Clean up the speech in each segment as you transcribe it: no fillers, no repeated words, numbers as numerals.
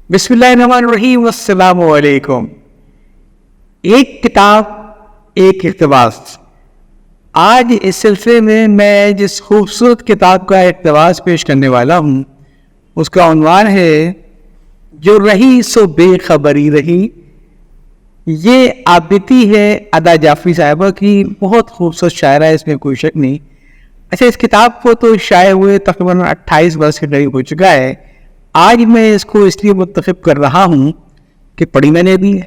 بسم اللہ الرحمن الرحیم، السلام علیکم۔ ایک کتاب ایک اقتباس۔ آج اس سلسلے میں جس خوبصورت کتاب کا اقتباس پیش کرنے والا ہوں اس کا عنوان ہے جو رہی سو بے خبری رہی۔ یہ آبتی ہے ادا جعفری صاحبہ کی، بہت خوبصورت شاعرہ ہے، اس میں کوئی شک نہیں۔ اچھا، اس کتاب کو تو شائع ہوئے تقریباً 28 برس کے قریب ہو چکا ہے۔ آج میں اس کو اس لیے منتخب کر رہا ہوں کہ پڑھی میں نے بھی ہے،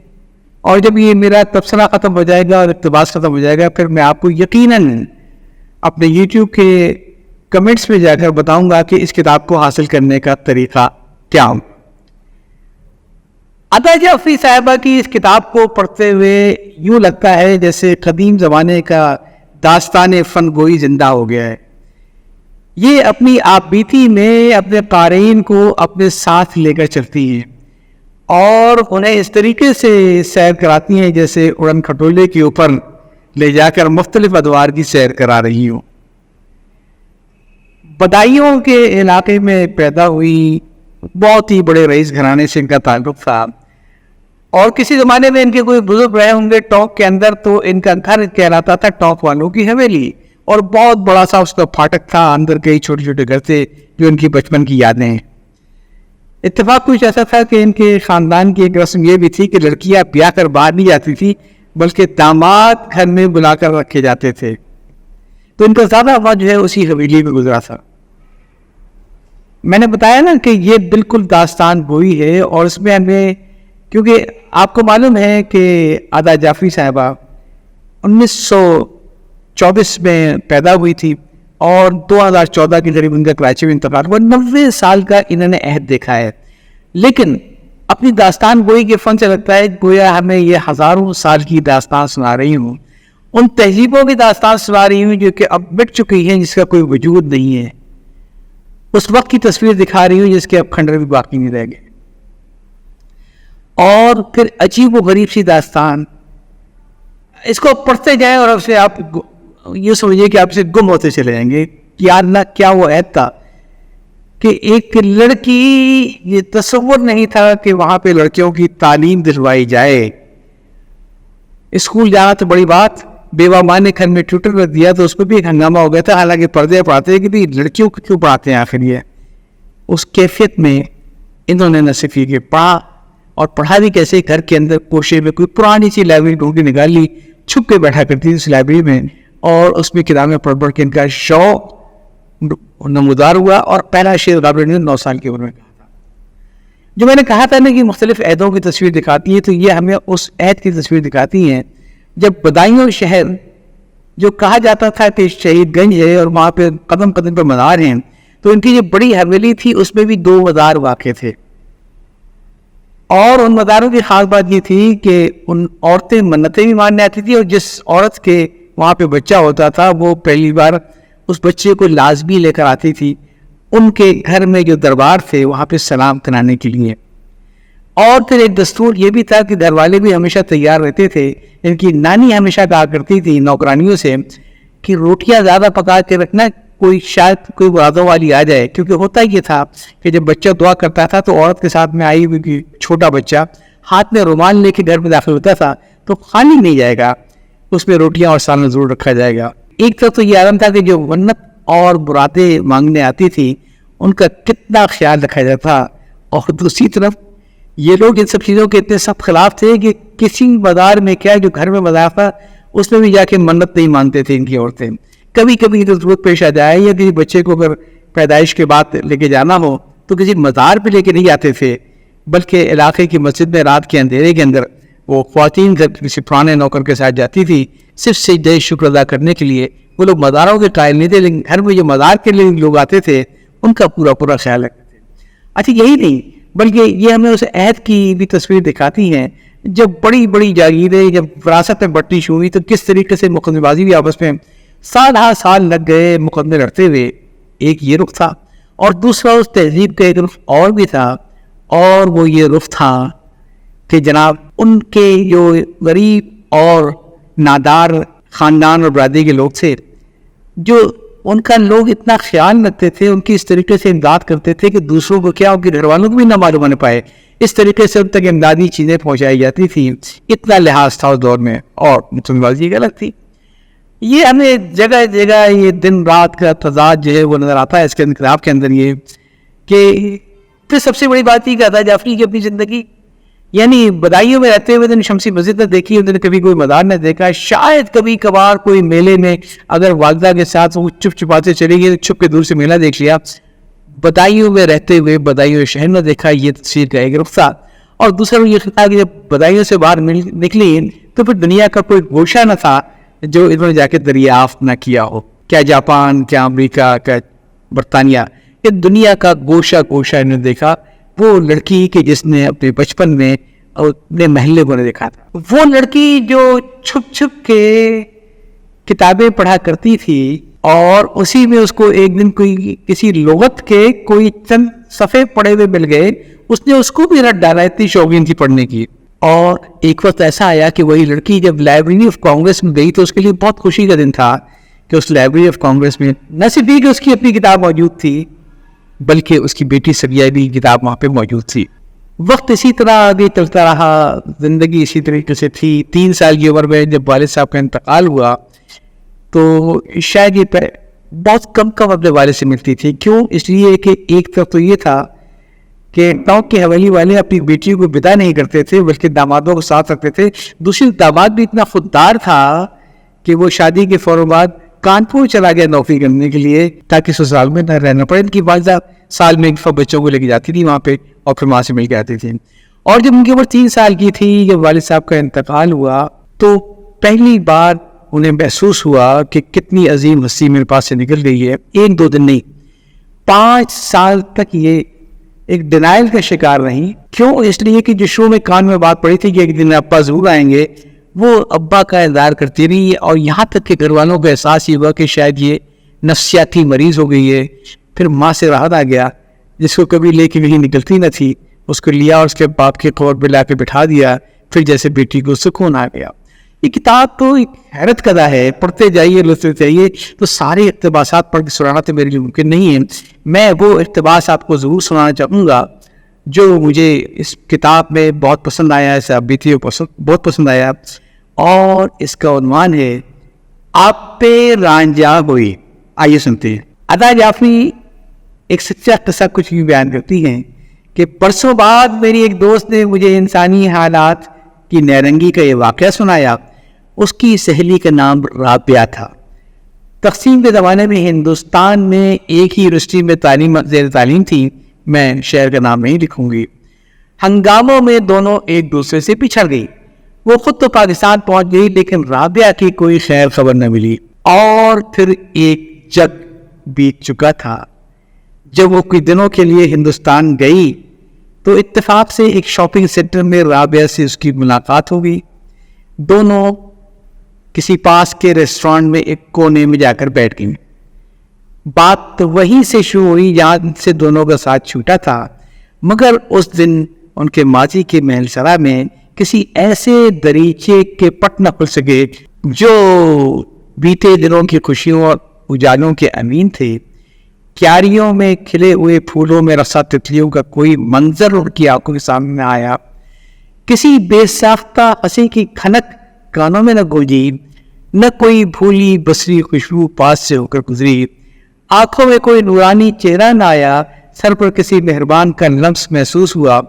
اور جب یہ میرا تبصرہ ختم ہو جائے گا اور اقتباس ختم ہو جائے گا پھر میں آپ کو یقیناً اپنے یوٹیوب کے کمنٹس میں جا کر بتاؤں گا کہ اس کتاب کو حاصل کرنے کا طریقہ کیا ہو۔ ادا جعفری صاحبہ کی اس کتاب کو پڑھتے ہوئے یوں لگتا ہے جیسے قدیم زمانے کا داستان فن گوئی زندہ ہو گیا ہے۔ یہ اپنی آپ بیتی میں اپنے قارئین کو اپنے ساتھ لے کر چلتی ہیں اور انہیں اس طریقے سے سیر کراتی ہیں جیسے اڑن کھٹولے کے اوپر لے جا کر مختلف ادوار کی سیر کرا رہی ہوں۔ بدایوں کے علاقے میں پیدا ہوئی، بہت ہی بڑے رئیس گھرانے سے ان کا تعلق تھا، اور کسی زمانے میں ان کے کوئی بزرگ رہے ہوں گے ٹونک کے اندر، تو ان کا گھر کہلاتا تھا ٹونک والوں کی حویلی، اور بہت بڑا سا اس کا پھاٹک تھا، اندر کئی چھوٹے چھوٹے گھر تھے جو ان کی بچپن کی یادیں ہیں۔ اتفاق کچھ ایسا تھا کہ ان کے خاندان کی ایک رسم یہ بھی تھی کہ لڑکیاں بیاہ کر باہر نہیں جاتی تھی بلکہ داماد گھر میں بلا کر رکھے جاتے تھے، تو ان کا زیادہ وقت جو ہے اسی حویلی میں گزرا تھا۔ میں نے بتایا نا کہ یہ بالکل داستان گوئی ہے، اور اس میں ہمیں، کیونکہ آپ کو معلوم ہے کہ ادا جعفری صاحبہ 1924 میں پیدا ہوئی تھی اور 2014 کے قریب ان کا کراچی میں انتقال ہوا۔ 90 سال کا انہوں نے عہد دیکھا ہے، لیکن اپنی داستان گوئی کے فن سے لگتا ہے گویا ہمیں یہ ہزاروں سال کی داستان سنا رہی ہوں، ان تہذیبوں کی داستان سنا رہی ہوں جو کہ اب مٹ چکی ہیں، جس کا کوئی وجود نہیں ہے، اس وقت کی تصویر دکھا رہی ہوں جس کے اب کھنڈر بھی باقی نہیں رہ گئے۔ اور پھر عجیب و غریب سی داستان، اس کو پڑھتے جائیں اور اب سے آپ یہ سمجھیے کہ آپ سے گم ہوتے چلے جائیں گے کہ یار نہ کیا وہ عہد تھا کہ ایک لڑکی، یہ تصور نہیں تھا کہ وہاں پہ لڑکیوں کی تعلیم دلوائی جائے۔ اسکول جانا تو بڑی بات، بیوہ ماں نے گھر میں ٹیوٹر رکھ دیا تو اس کو بھی ایک ہنگامہ ہو گیا تھا، حالانکہ پردے پڑھاتے ہیں کہ بھی لڑکیوں کو کیوں پڑھاتے ہیں آخر۔ یہ اس کیفیت میں انہوں نے نہ صرف یہ پڑھا اور پڑھا بھی کیسے، گھر کے اندر کوشے میں کوئی پرانی سی لائبریری ڈھونڈ کے نکال لی، چھپ کے بیٹھا کرتی تھی اس لائبریری میں، اور اس میں کتابیں پڑھ پڑھ کے ان کا شوق نمودار ہوا، اور پہلا شعر غالباً 9 سال کی عمر میں کہا تھا۔ جو میں نے کہا تھا نا کہ مختلف عہدوں کی تصویر دکھاتی ہے، تو یہ ہمیں اس عہد کی تصویر دکھاتی ہیں جب بدایوں شہر جو کہا جاتا تھا کہ شہید گنج ہے اور وہاں پہ قدم قدم پر مزار ہیں، تو ان کی جو بڑی حویلی تھی اس میں بھی 2 مزار واقع تھے، اور ان مزاروں کی خاص بات یہ تھی کہ ان عورتیں منتیں بھی ماننے آتی تھی، اور جس عورت کے وہاں پہ بچہ ہوتا تھا وہ پہلی بار اس بچے کو لازمی لے کر آتی تھی ان کے گھر میں جو دربار تھے وہاں پہ سلام کرانے کے لیے۔ اور پھر ایک دستور یہ بھی تھا کہ گھر والے بھی ہمیشہ تیار رہتے تھے، ان کی نانی ہمیشہ کہا کرتی تھی نوکرانیوں سے کہ روٹیاں زیادہ پکا کے رکھنا، شاید کوئی مرادوں والی آ جائے، کیونکہ ہوتا یہ تھا کہ جب بچہ دعا کرتا تھا تو عورت کے ساتھ میں آئی ہوئی چھوٹا بچہ ہاتھ میں رومال لے کے گھر میں داخل ہوتا تھا تو خالی نہیں جائے گا، اس میں روٹیاں اور سالن ضرور رکھا جائے گا۔ ایک طرف تو یہ عالم تھا کہ جو منت اور مرادیں مانگنے آتی تھی ان کا کتنا خیال رکھا جاتا، اور دوسری طرف یہ لوگ ان سب چیزوں کے اتنے سخت خلاف تھے کہ کسی مزار میں کیا، جو گھر میں مزار تھا اس میں بھی جا کے منت نہیں مانتے تھے ان کی عورتیں۔ کبھی کبھی ضرورت پیش آ جائے یا کسی بچے کو اگر پیدائش کے بعد لے کے جانا ہو تو کسی مزار پہ لے کے نہیں جاتے تھے، بلکہ علاقے کی مسجد میں رات کے اندھیرے کے اندر وہ خواتین کسی پرانے نوکر کے ساتھ جاتی تھی صرف سجدہ شکر ادا کرنے کے لیے۔ وہ لوگ مزاروں کے قائل نہیں تھے، لیکن گھر میں جو مزار کے لیے لوگ آتے تھے ان کا پورا خیال رکھتے تھے۔ اچھا، یہی نہیں بلکہ یہ ہمیں اس عہد کی بھی تصویر دکھاتی ہیں جب بڑی بڑی جاگیریں جب وراثت میں بٹنی شروع ہوئی تو کس طریقے سے مقدمے بازی بھی آپس میں سال لگ گئے مقدمے لڑتے ہوئے۔ ایک یہ رخ تھا، اور دوسرا اس تہذیب کا ایک رخ اور بھی تھا، اور وہ یہ رخ تھا کہ جناب ان کے جو غریب اور نادار خاندان اور برادری کے لوگ تھے جو ان کا لوگ اتنا خیال رکھتے تھے, ان کی اس طریقے سے امداد کرتے تھے کہ دوسروں کو کیا ان کے گھر والوں کو بھی نہ معلوم ہونے پائے, اس طریقے سے ان تک امدادی چیزیں پہنچائی جاتی تھیں. اتنا لحاظ تھا اس دور میں, اور مسلم بازی غلط تھی. یہ ہمیں جگہ جگہ یہ دن رات کا تضاد جو ہے وہ نظر آتا ہے اس کے انقلاب کے اندر. یہ کہ پھر سب سے بڑی بات یہ کہ عطا جعفری کی اپنی زندگی, یعنی بدایوں میں رہتے ہوئے شمسی مسجد نہ دیکھی, انہوں نے کبھی کوئی مزار نہ دیکھا. شاید کبھی کبھار کوئی میلے میں اگر والدہ کے ساتھ وہ چپ چپاتے چلے گئے, چھپ کے دور سے میلہ دیکھ لیا. بدایوں میں رہتے ہوئے بدایوں شہر نہ دیکھا, یہ تصویر کا ایک رخ تھا. اور دوسرا یہ تھا کہ جب بدایوں سے باہر نکلی تو پھر دنیا کا کوئی گوشہ نہ تھا جو انہوں نے جا کے دریافت نہ کیا ہو. کیا جاپان, کیا امریکہ, کیا برطانیہ, یہ دنیا کا گوشہ انہوں نے دیکھا. وہ لڑکی کہ جس نے اپنے بچپن میں اپنے محلے کو نے دیکھا تھا, وہ لڑکی جو چھپ چھپ کے کتابیں پڑھا کرتی تھی اور اسی میں اس کو ایک دن کوئی کسی لغت کے کوئی چند صفحے پڑھے ہوئے مل گئے, اس نے اس کو بھی رٹ ڈالا, اتنی شوقین تھی پڑھنے کی. اور ایک وقت ایسا آیا کہ وہی لڑکی جب لائبریری آف کانگریس میں گئی تو اس کے لیے بہت خوشی کا دن تھا کہ اس لائبریری آف کانگریس میں نہ صرف یہ کہ اس کی اپنی کتاب موجود تھی بلکہ اس کی بیٹی سبیہ بھی کتاب وہاں پہ موجود تھی. وقت اسی طرح آگے چلتا رہا, زندگی اسی طریقے سے تھی. 3 سال کی عمر میں جب والد صاحب کا انتقال ہوا تو شاید یہ بہت کم اپنے والد سے ملتی تھی. کیوں؟ اس لیے کہ ایک طرف تو یہ تھا کہ ٹاؤن کے حویلی والے اپنی بیٹیوں کو ودا نہیں کرتے تھے بلکہ دامادوں کو ساتھ رکھتے تھے. دوسری داماد بھی اتنا خوددار تھا کہ وہ شادی کے فوراً بعد کانپور چلا گیا نوکری کرنے کے لیے تاکہ سسرال میں نہ رہنا پڑے. ان کی والدہ سال میں ایک دفعہ بچوں کو لے کے جاتی تھی وہاں پہ اور پھر وہاں سے مل کے آتی تھی. اور جب ان کی عمر 3 سال کی تھی, جب والد صاحب کا انتقال ہوا تو پہلی بار انہیں محسوس ہوا کہ کتنی عظیم ہستی میرے پاس سے نکل گئی ہے. 1-2 دن نہیں, 5 سال تک یہ ایک ڈینائل کا شکار رہی. کیوں؟ اس لیے کہ جو شو میں کان میں بات پڑی تھی کہ ایک دن ابا ضرور آئیں گے, وہ ابا کا انتظار کرتی رہی. اور یہاں تک کہ گھر والوں کو احساس یہ ہوا کہ شاید یہ نفسیاتی مریض ہو گئی ہے. پھر ماں سے راحت آ گیا, جس کو کبھی لے کے کہیں نکلتی نہ تھی, اس کو لیا اور اس کے باپ کے قبر پہ لا کے بٹھا دیا. پھر جیسے بیٹی کو سکون آ گیا. یہ کتاب تو ایک حیرت کدا ہے, پڑھتے جائیے, لطف چاہیے. تو سارے اقتباسات پڑھ کے سنانا تو میرے لیے ممکن نہیں ہے. میں وہ اقتباس آپ کو ضرور سنانا چاہوں گا جو مجھے اس کتاب میں بہت پسند آیا, اسے اب بھی تھی بہت پسند آیا. اور اس کا عنوان ہے آپ پہ رانجھا ہوئی. آئیے سنتے ہیں. عطا جعفری ایک سچا قصہ کچھ بھی بیان کرتی ہیں کہ برسوں بعد میری ایک دوست نے مجھے انسانی حالات کی نیرنگی کا یہ واقعہ سنایا. اس کی سہیلی کا نام رابعہ تھا. تقسیم کے زمانے میں ہندوستان میں ایک ہی یونیورسٹی میں زیر تعلیم تھی. میں شہر کا نام نہیں لکھوں گی. ہنگاموں میں دونوں ایک دوسرے سے پچھڑ گئی. وہ خود تو پاکستان پہنچ گئی لیکن رابعہ کی کوئی خیر خبر نہ ملی. اور پھر ایک جگ بیت چکا تھا. جب وہ کچھ دنوں کے لیے ہندوستان گئی تو اتفاق سے ایک شاپنگ سینٹر میں رابعہ سے اس کی ملاقات ہو گئی. دونوں کسی پاس کے ریسٹورانٹ میں ایک کونے میں جا کر بیٹھ گئیں. بات تو وہیں سے شروع ہوئی جہاں سے دونوں کا ساتھ چھوٹا تھا. مگر اس دن ان کے ماضی کے محل سرا میں کسی ایسے دریچے کے پٹ نہ کھل سکے جو بیتے دنوں کی خوشیوں اور اجالوں کے امین تھے. کیاریوں میں کھلے ہوئے پھولوں میں رسا تتلیوں کا کوئی منظر ان کی آنکھوں کے سامنے آیا. کسی بے ساختہ ہنسی کی کھنک کانوں میں نہ گونجی, نہ کوئی بھولی بسری خوشبو پاس سے ہو کر گزری. آنکھوں میں کوئی نورانی چہرہ نہ آیا. سر پر کسی مہربان کا لمس محسوس ہوا.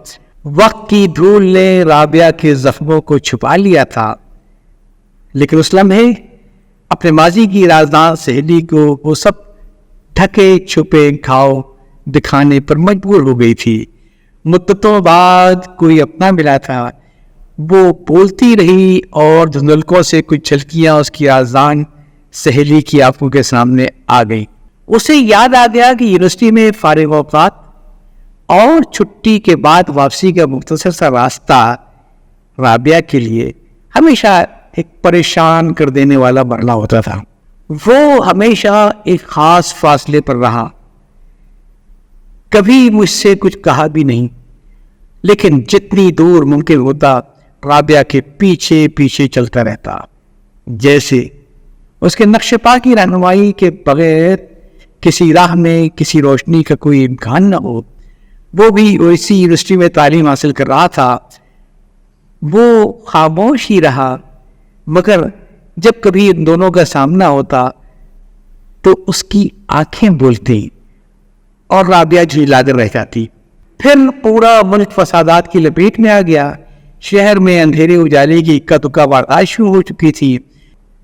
وقت کی دھول نے رابعہ کے زخموں کو چھپا لیا تھا لیکن اس لمحے اپنے ماضی کی رازدار سہیلی کو وہ سب ڈھکے چھپے گھاؤ دکھانے پر مجبور ہو گئی تھی. مدتوں بعد کوئی اپنا ملا تھا. وہ بولتی رہی اور دھندلکوں سے کچھ جھلکیاں اس کی آزان سہیلی کی آنکھوں کے سامنے آ گئی. اسے یاد آ گیا کہ یونیورسٹی میں فارغ اوقات اور چھٹی کے بعد واپسی کا مختصر سا راستہ رابعہ کے لیے ہمیشہ ایک پریشان کر دینے والا مرحلہ ہوتا تھا. وہ ہمیشہ ایک خاص فاصلے پر رہا. کبھی مجھ سے کچھ کہا بھی نہیں لیکن جتنی دور ممکن ہوتا رابعہ کے پیچھے پیچھے چلتا رہتا. جیسے اس کے نقش پا کی رہنمائی کے بغیر کسی راہ میں کسی روشنی کا کوئی امکان نہ ہو. وہ بھی اسی یونیورسٹی میں تعلیم حاصل کر رہا تھا. وہ خاموش ہی رہا، مگر جب کبھی ان دونوں کا سامنا ہوتا تو اس کی آنکھیں بولتی اور رابعہ جھیلا کر رہ جاتی. پھر پورا ملک فسادات کی لپیٹ میں آ گیا. شہر میں اندھیرے اجالے کی اکا دکا واردات شروع ہو چکی تھی،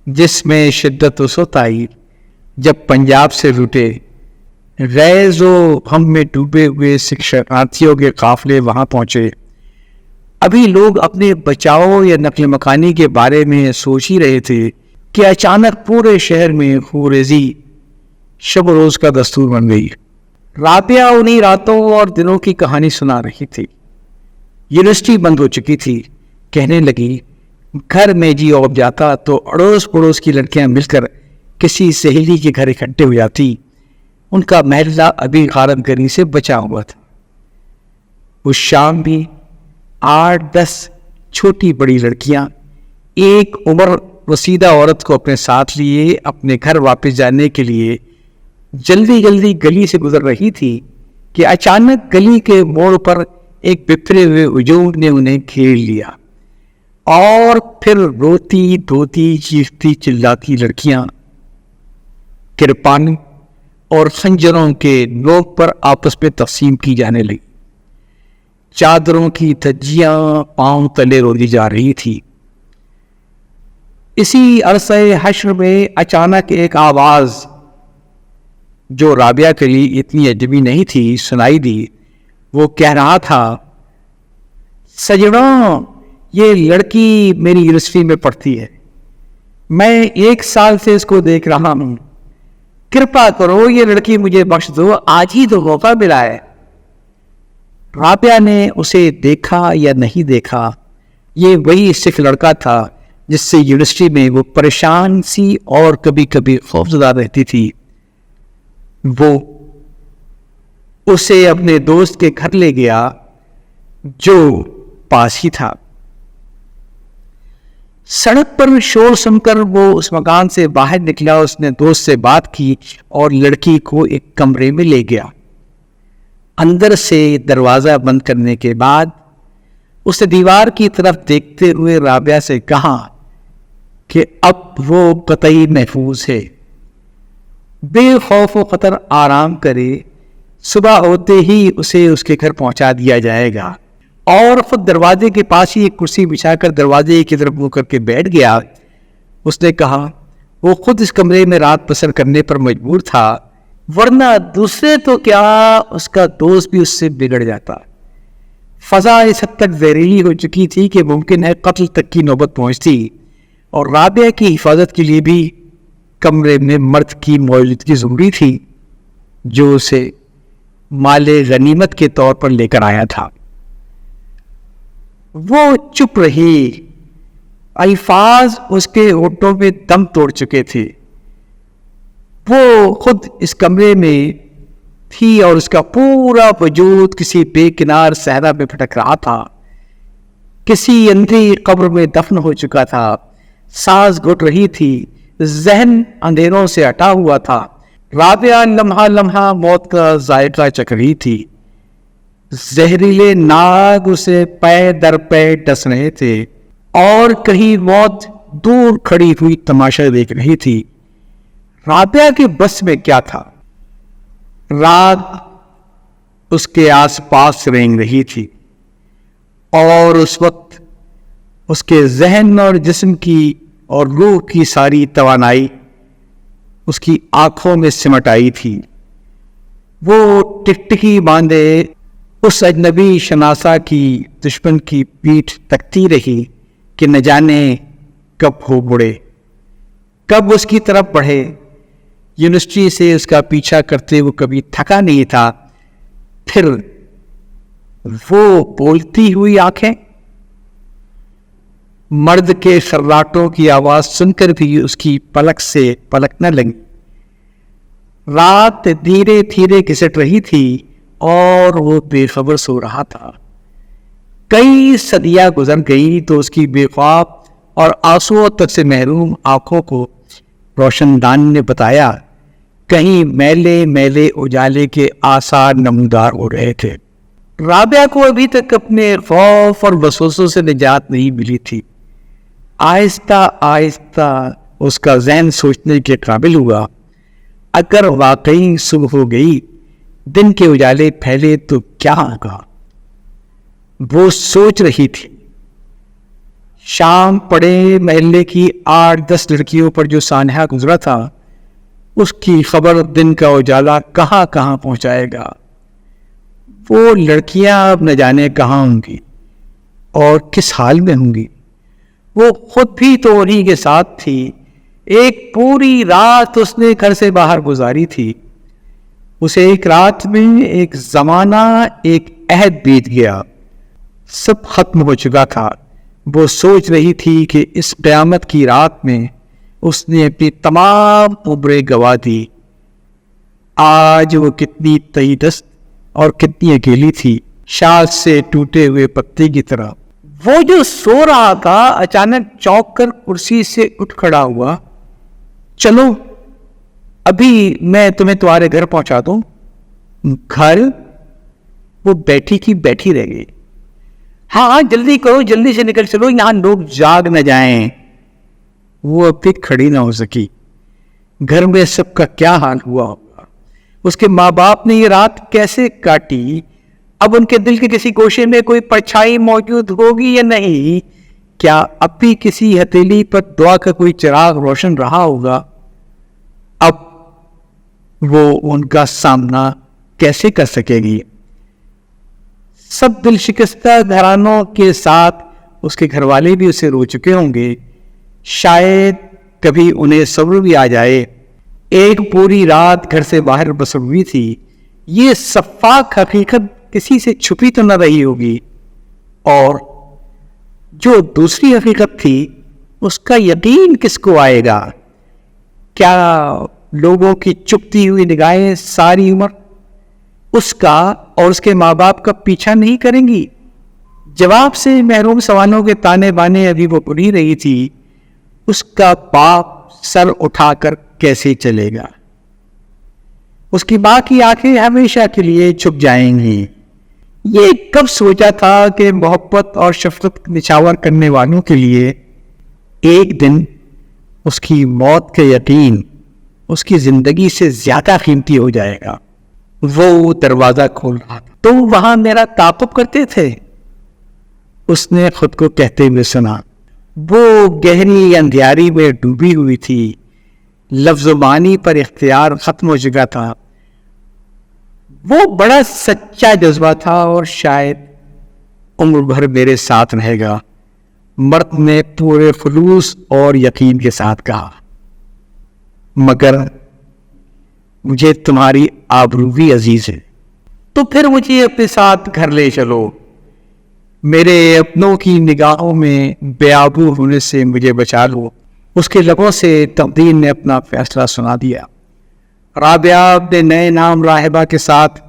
جس میں شدت اس وقت آئی جب پنجاب سے لوٹے غیظ و غم میں ڈوبے ہوئے سکھ شرناتھیوں کے قافلے وہاں پہنچے. ابھی لوگ اپنے بچاؤ یا نقل مکانی کے بارے میں سوچ ہی رہے تھے کہ اچانک پورے شہر میں خونریزی شب و روز کا دستور بن گئی. رابعہ انہی راتوں اور دنوں کی کہانی سنا رہی تھی. یونیورسٹی بند ہو چکی تھی. کہنے لگی گھر میں جی اوب جاتا تو اڑوس پڑوس کی لڑکیاں مل کر کسی سہیلی کے گھر اکٹھے ہو جاتی. ان کا محلہ ابھی غارت گری سے بچا ہوا تھا. اس شام بھی 8-10 چھوٹی بڑی لڑکیاں ایک عمر رسیدہ عورت کو اپنے ساتھ لیے اپنے گھر واپس جانے کے لیے جلدی جلدی گلی سے گزر رہی تھی کہ اچانک گلی کے موڑ پر ایک بپھرے ہوئے ہجوم نے انہیں گھیر لیا. اور پھر روتی دھوتی چیختی چلاتی لڑکیاں کرپان اور خنجروں کے نوک پر آپس میں تقسیم کی جانے لگی. چادروں کی دھجیاں پاؤں تلے رولی جا رہی تھی. اسی عرصہ حشر میں اچانک ایک آواز جو رابعہ کے لیے اتنی عجیبی نہیں تھی سنائی دی. وہ کہہ رہا تھا، سجنوں یہ لڑکی میری یونیورسٹی میں پڑھتی ہے، میں 1 سال سے اس کو دیکھ رہا ہوں، کرپا کرو یہ لڑکی مجھے بخش دو، آج ہی تو موقع ملا ہے. رابعہ نے اسے دیکھا یا نہیں دیکھا، یہ وہی سکھ لڑکا تھا جس سے یونیورسٹی میں وہ پریشان سی اور کبھی کبھی خوفزدہ رہتی تھی. وہ اسے اپنے دوست کے گھر لے گیا جو پاس ہی تھا. سڑک پر شور سن کر وہ اس مکان سے باہر نکلا. اس نے دوست سے بات کی اور لڑکی کو ایک کمرے میں لے گیا. اندر سے دروازہ بند کرنے کے بعد اس نے دیوار کی طرف دیکھتے ہوئے رابعہ سے کہا کہ اب وہ قطعی محفوظ ہے، بے خوف و خطر آرام کرے، صبح ہوتے ہی اسے اس کے گھر پہنچا دیا جائے گا. اور خود دروازے کے پاس ہی ایک کرسی بچھا کر دروازے کی طرف منہ کر کے بیٹھ گیا. اس نے کہا وہ خود اس کمرے میں رات بسر کرنے پر مجبور تھا، ورنہ دوسرے تو کیا اس کا دوست بھی اس سے بگڑ جاتا. فضا اس حد تک زہریلی ہو چکی تھی کہ ممکن ہے قتل تک کی نوبت پہنچتی، اور رابعہ کی حفاظت کے لیے بھی کمرے میں مرد کی موجودگی ضروری تھی جو اسے مال غنیمت کے طور پر لے کر آیا تھا. وہ چپ رہی. الفاظ اس کے ہونٹوں میں دم توڑ چکے تھے. وہ خود اس کمرے میں تھی اور اس کا پورا وجود کسی بے کنار صحرا میں بھٹک رہا تھا، کسی اندھی قبر میں دفن ہو چکا تھا. سانس گھٹ رہی تھی، ذہن اندھیروں سے ہٹا ہوا تھا. رابعہ لمحہ لمحہ موت کا ذائقہ چکھ رہی تھی. زہریلے ناگ اسے پے در پے ڈس رہے تھے اور کہیں موت دور کھڑی ہوئی تماشا دیکھ رہی تھی. رابعہ کے بس میں کیا تھا؟ رات اس کے آس پاس رینگ رہی تھی اور اس وقت اس کے ذہن اور جسم کی اور روح کی ساری توانائی اس کی آنکھوں میں سمٹ آئی تھی. وہ ٹکٹکی باندھے اس اجنبی شناسا کی دشمن کی پیٹھ تکتی رہی کہ نہ جانے کب ہو بڑھے، کب اس کی طرف بڑھے. یونیورسٹی سے اس کا پیچھا کرتے وہ کبھی تھکا نہیں تھا. پھر وہ بولتی ہوئی آنکھیں، مرد کے خراٹوں کی آواز سن کر بھی اس کی پلک سے پلک نہ لگی. رات دھیرے دھیرے گھسٹ رہی تھی اور وہ بے خبر سو رہا تھا. کئی صدیاں گزر گئی تو اس کی بے خواب اور آنسوؤں تک سے محروم آنکھوں کو روشن دان نے بتایا کہیں میلے میلے اجالے کے آثار نمودار ہو رہے تھے۔ رابعہ کو ابھی تک اپنے خوف اور وسوسوں سے نجات نہیں ملی تھی۔ آہستہ آہستہ اس کا ذہن سوچنے کے قابل ہوا، اگر واقعی صبح ہو گئی، دن کے اجالے پھیلے تو کیا ہوگا؟ وہ سوچ رہی تھی۔ شام پڑے محلے کی 8-10 لڑکیوں پر جو سانحہ گزرا تھا، اس کی خبر دن کا اجالا کہاں کہاں پہنچائے گا۔ وہ لڑکیاں اب نہ جانے کہاں ہوں گی اور کس حال میں ہوں گی۔ وہ خود بھی تو انہی کے ساتھ تھی۔ ایک پوری رات اس نے گھر سے باہر گزاری تھی۔ اسے ایک رات میں ایک زمانہ، ایک عہد بیت گیا، سب ختم ہو چکا تھا۔ وہ سوچ رہی تھی کہ اس قیامت کی رات میں اس نے اپنی تمام عمریں گوا دی۔ آج وہ کتنی تہی دست اور کتنی اکیلی تھی، شاخ سے ٹوٹے ہوئے پتے کی طرح۔ وہ جو سو رہا تھا اچانک چونک کر کرسی سے اٹھ کھڑا ہوا۔ چلو ابھی میں تمہیں تمہارے گھر پہنچا دوں۔ گھر؟ وہ بیٹھی کی بیٹھی رہ گئی۔ ہاں جلدی کرو، جلدی سے نکل چلو، یہاں لوگ جاگ نہ جائیں۔ وہ اب تک کھڑی نہ ہو سکی۔ گھر میں سب کا کیا حال ہوا ہوگا؟ اس کے ماں باپ نے یہ رات کیسے کاٹی؟ اب ان کے دل کے کسی گوشے میں کوئی پرچھائی موجود ہوگی یا نہیں؟ کیا اب بھی کسی ہتھیلی پر دعا کا کوئی چراغ روشن رہا ہوگا؟ اب وہ ان کا سامنا کیسے کر سکے گی؟ سب دل شکستہ گھرانوں کے ساتھ اس کے گھر والے بھی اسے رو چکے ہوں گے۔ شاید کبھی انہیں صبر بھی آ جائے۔ ایک پوری رات گھر سے باہر بسر ہوئی تھی۔ یہ شفاف حقیقت کسی سے چھپی تو نہ رہی ہوگی، اور جو دوسری حقیقت تھی اس کا یقین کس کو آئے گا؟ کیا لوگوں کی چپتی ہوئی نگاہیں ساری عمر اس کا اور اس کے ماں باپ کا پیچھا نہیں کریں گی؟ جواب سے محروم سوالوں کے تانے بانے ابھی وہ بن ہی رہی تھی۔ اس کا باپ سر اٹھا کر کیسے چلے گا؟ اس کی ماں کی آنکھیں ہمیشہ کے لیے چھپ جائیں گی۔ یہ کب سوچا تھا کہ محبت اور شفقت نچھاور کرنے والوں کے لیے ایک دن اس کی موت کا یقین اس کی زندگی سے زیادہ قیمتی ہو جائے گا۔ وہ دروازہ کھول رہا تھا۔ تو وہاں میرا تعاقب کرتے تھے، اس نے خود کو کہتے ہوئے سنا۔ وہ گہری اندھیاری میں ڈوبی ہوئی تھی۔ لفظ و معنی پر اختیار ختم ہو چکا تھا۔ وہ بڑا سچا جذبہ تھا اور شاید عمر بھر میرے ساتھ رہے گا، مرد نے پورے خلوص اور یقین کے ساتھ کہا۔ مگر مجھے تمہاری آبرو بھی عزیز ہے، تو پھر مجھے اپنے ساتھ گھر لے چلو۔ میرے اپنوں کی نگاہوں میں بے آبرو ہونے سے مجھے بچا لو۔ اس کے لبوں سے تقدیر نے اپنا فیصلہ سنا دیا۔ رابعہ اپنے نئے نام راہبہ کے ساتھ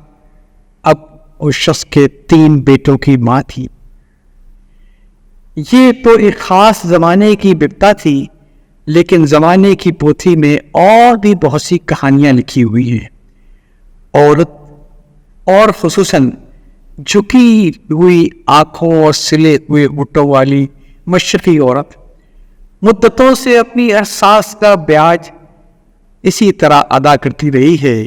اب اس شخص کے 3 بیٹوں کی ماں تھی۔ یہ تو ایک خاص زمانے کی بپتا تھی، لیکن زمانے کی پوتھی میں اور بھی بہت سی کہانیاں لکھی ہوئی ہیں۔ عورت، اور خصوصاً جھکی ہوئی آنکھوں اور سلے ہوئے ہونٹوں والی مشرقی عورت، مدتوں سے اپنی احساس کا بیاج اسی طرح ادا کرتی رہی ہے،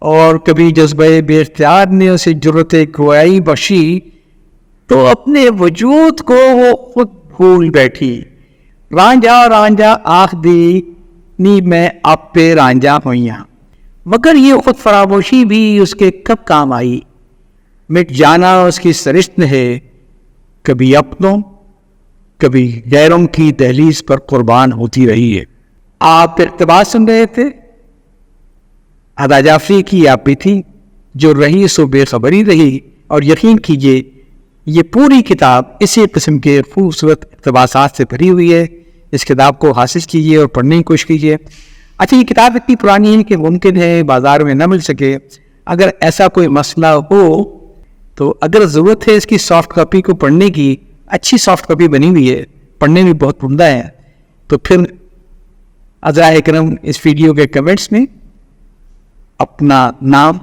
اور کبھی جذبہ بے اختیار نے اسے جرت گویائی بخشی تو اپنے وجود کو وہ خود بھول بیٹھی۔ رانجھا رانجھا آخ دی نی میں آپ پہ رانجھا ہوئیاں، مگر یہ خود فراموشی بھی اس کے کب کام آئی۔ مٹ جانا اس کی سرشت ہے، کبھی اپنوں کبھی غیروں کی دہلیز پر قربان ہوتی رہی ہے۔ آپ اقتباس سن رہے تھے، ادا جعفری کی آپ بھی تھی، جو رہی سو بے خبری رہی، اور یقین کیجئے یہ پوری کتاب اسی قسم کے خوبصورت اقتباسات سے بھری ہوئی ہے۔ اس کتاب کو حاصل کیجئے اور پڑھنے کی کوشش کیجئے۔ اچھا، یہ کتاب اتنی پرانی ہے کہ ممکن ہے بازار میں نہ مل سکے۔ اگر ایسا کوئی مسئلہ ہو تو اگر ضرورت ہے اس کی سافٹ کاپی کو پڑھنے کی، اچھی سافٹ کاپی بنی ہوئی ہے، پڑھنے میں بہت عمدہ ہے، تو پھر عزرائے کرم اس ویڈیو کے کمنٹس میں اپنا نام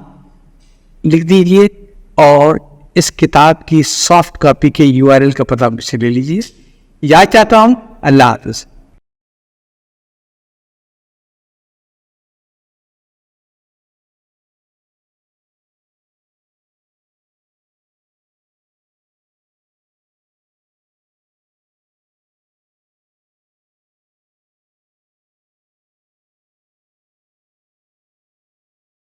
لکھ دیجیے اور اس کتاب کی سافٹ کاپی کے URL کا پتہ مجھ سے لے لیجیے. یاد چاہتا ہوں. اللہ حافظ.